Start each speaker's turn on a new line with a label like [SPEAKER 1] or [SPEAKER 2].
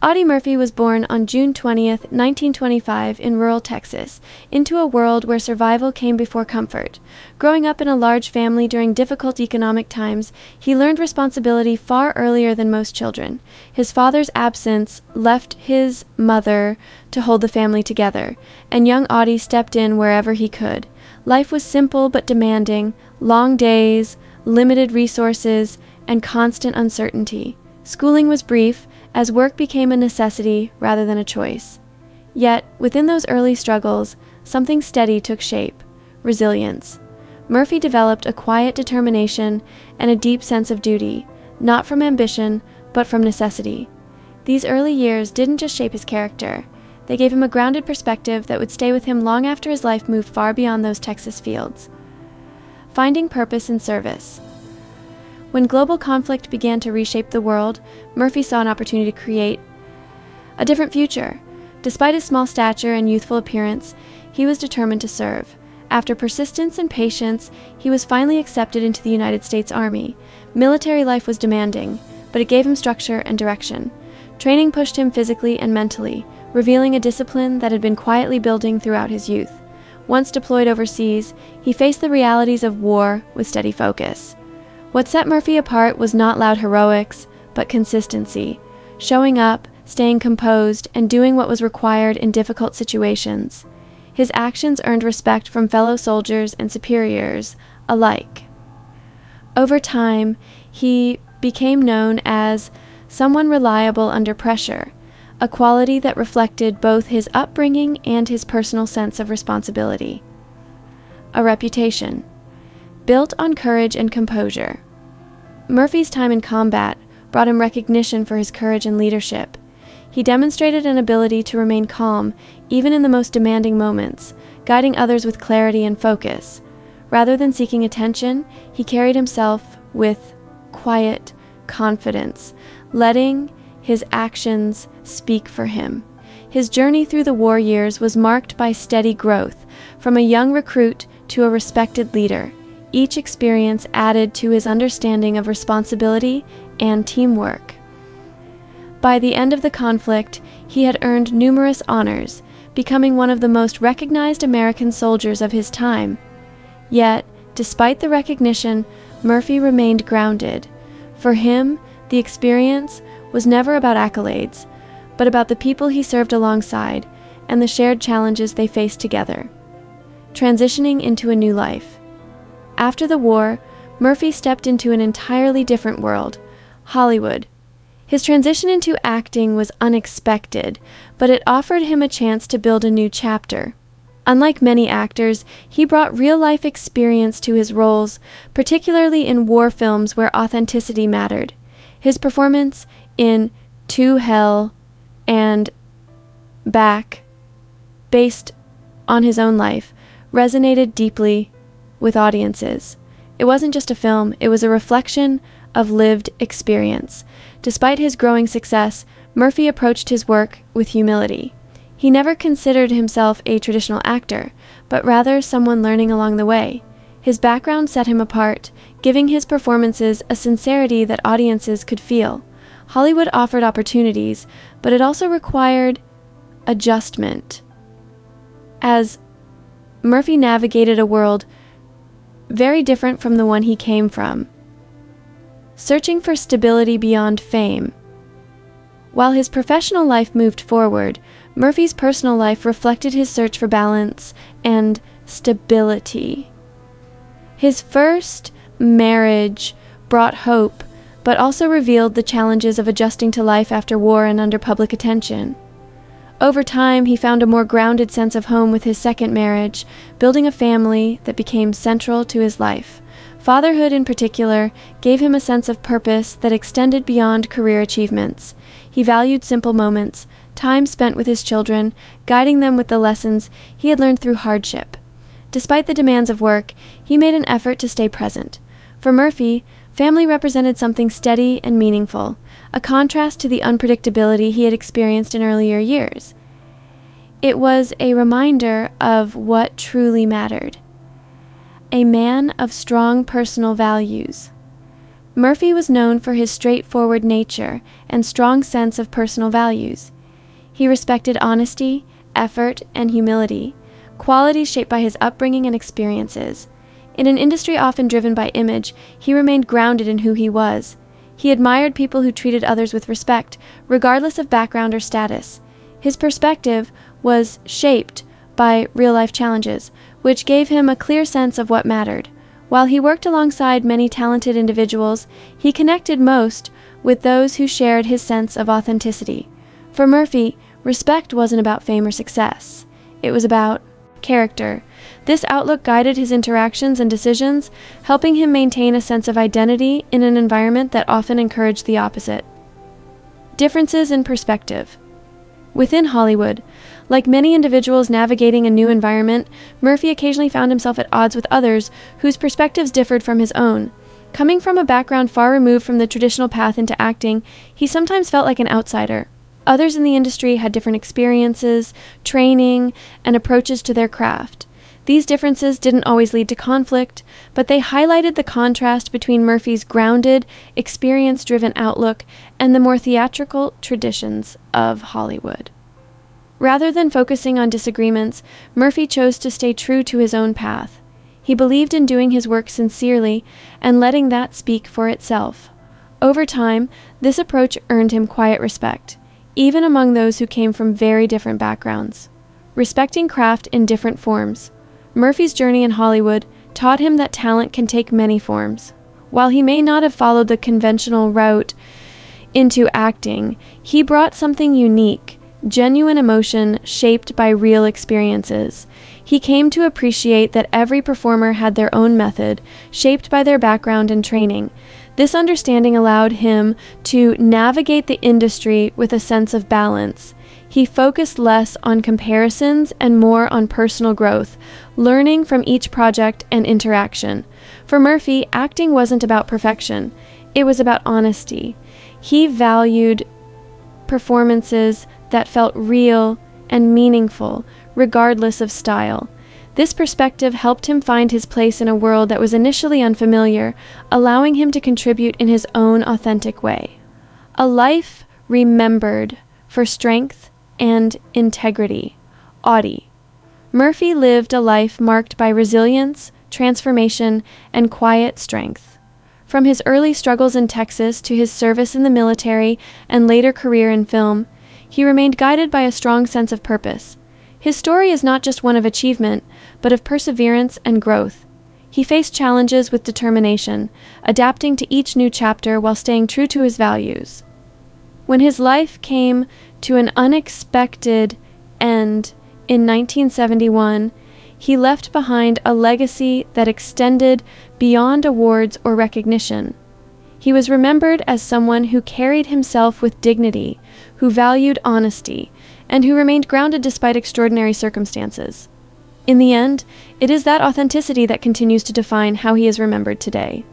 [SPEAKER 1] Audie Murphy was born on June 20th, 1925, in rural Texas, into a world where survival came before comfort. Growing up in a large family during difficult economic times, he learned responsibility far earlier than most children. His father's absence left his mother to hold the family together, and young Audie stepped in wherever he could. Life was simple but demanding, long days, limited resources, and constant uncertainty. Schooling was brief, as work became a necessity rather than a choice. Yet, within those early struggles, something steady took shape: resilience. Murphy developed a quiet determination and a deep sense of duty, not from ambition, but from necessity. These early years didn't just shape his character. They gave him a grounded perspective that would stay with him long after his life moved far beyond those Texas fields. Finding purpose in service. When global conflict began to reshape the world, Murphy saw an opportunity to create a different future. Despite his small stature and youthful appearance, he was determined to serve. After persistence and patience, he was finally accepted into the United States Army. Military life was demanding, but it gave him structure and direction. Training pushed him physically and mentally, revealing a discipline that had been quietly building throughout his youth. Once deployed overseas, he faced the realities of war with steady focus. What set Murphy apart was not loud heroics, but consistency, showing up, staying composed, and doing what was required in difficult situations. His actions earned respect from fellow soldiers and superiors alike. Over time, he became known as someone reliable under pressure, a quality that reflected both his upbringing and his personal sense of responsibility. A reputation. Built on courage and composure. Murphy's time in combat brought him recognition for his courage and leadership. He demonstrated an ability to remain calm even in the most demanding moments, guiding others with clarity and focus. Rather than seeking attention, he carried himself with quiet confidence, letting his actions speak for him. His journey through the war years was marked by steady growth, from a young recruit to a respected leader. Each experience added to his understanding of responsibility and teamwork. By the end of the conflict, he had earned numerous honors, becoming one of the most recognized American soldiers of his time. Yet, despite the recognition, Murphy remained grounded. For him, the experience was never about accolades, but about the people he served alongside and the shared challenges they faced together. Transitioning into a new life. After the war, Murphy stepped into an entirely different world, Hollywood. His transition into acting was unexpected, but it offered him a chance to build a new chapter. Unlike many actors, he brought real-life experience to his roles, particularly in war films where authenticity mattered. His performance in To Hell and Back, based on his own life, resonated deeply with audiences. It wasn't just a film, it was a reflection of lived experience. Despite his growing success, Murphy approached his work with humility. He never considered himself a traditional actor, but rather someone learning along the way. His background set him apart, giving his performances a sincerity that audiences could feel. Hollywood offered opportunities, but it also required adjustment. As Murphy navigated a world very different from the one he came from, searching for stability beyond fame. While his professional life moved forward, Murphy's personal life reflected his search for balance and stability. His first marriage brought hope, but also revealed the challenges of adjusting to life after war and under public attention. Over time, he found a more grounded sense of home with his second marriage, building a family that became central to his life. Fatherhood, in particular, gave him a sense of purpose that extended beyond career achievements. He valued simple moments, time spent with his children, guiding them with the lessons he had learned through hardship. Despite the demands of work, he made an effort to stay present. For Murphy, family represented something steady and meaningful, a contrast to the unpredictability he had experienced in earlier years. It was a reminder of what truly mattered. A man of strong personal values. Murphy was known for his straightforward nature and strong sense of personal values. He respected honesty, effort, and humility, qualities shaped by his upbringing and experiences. In an industry often driven by image, he remained grounded in who he was. He admired people who treated others with respect, regardless of background or status. His perspective was shaped by real-life challenges, which gave him a clear sense of what mattered. While he worked alongside many talented individuals, he connected most with those who shared his sense of authenticity. For Murphy, respect wasn't about fame or success. It was about character. This outlook guided his interactions and decisions, helping him maintain a sense of identity in an environment that often encouraged the opposite. Differences in perspective. Within Hollywood, like many individuals navigating a new environment, Murphy occasionally found himself at odds with others whose perspectives differed from his own. Coming from a background far removed from the traditional path into acting, he sometimes felt like an outsider. Others in the industry had different experiences, training, and approaches to their craft. These differences didn't always lead to conflict, but they highlighted the contrast between Murphy's grounded, experience-driven outlook and the more theatrical traditions of Hollywood. Rather than focusing on disagreements, Murphy chose to stay true to his own path. He believed in doing his work sincerely and letting that speak for itself. Over time, this approach earned him quiet respect, even among those who came from very different backgrounds. Respecting craft in different forms. Murphy's journey in Hollywood taught him that talent can take many forms. While he may not have followed the conventional route into acting, he brought something unique, genuine emotion shaped by real experiences. He came to appreciate that every performer had their own method, shaped by their background and training. This understanding allowed him to navigate the industry with a sense of balance. He focused less on comparisons and more on personal growth, learning from each project and interaction. For Murphy, acting wasn't about perfection. It was about honesty. He valued performances that felt real and meaningful, regardless of style. This perspective helped him find his place in a world that was initially unfamiliar, allowing him to contribute in his own authentic way. A life remembered for strength and integrity. Audie. Murphy lived a life marked by resilience, transformation, and quiet strength. From his early struggles in Texas to his service in the military and later career in film, he remained guided by a strong sense of purpose. His story is not just one of achievement, but of perseverance and growth. He faced challenges with determination, adapting to each new chapter while staying true to his values. When his life came to an unexpected end in 1971, he left behind a legacy that extended beyond awards or recognition. He was remembered as someone who carried himself with dignity, who valued honesty, and who remained grounded despite extraordinary circumstances. In the end, it is that authenticity that continues to define how he is remembered today.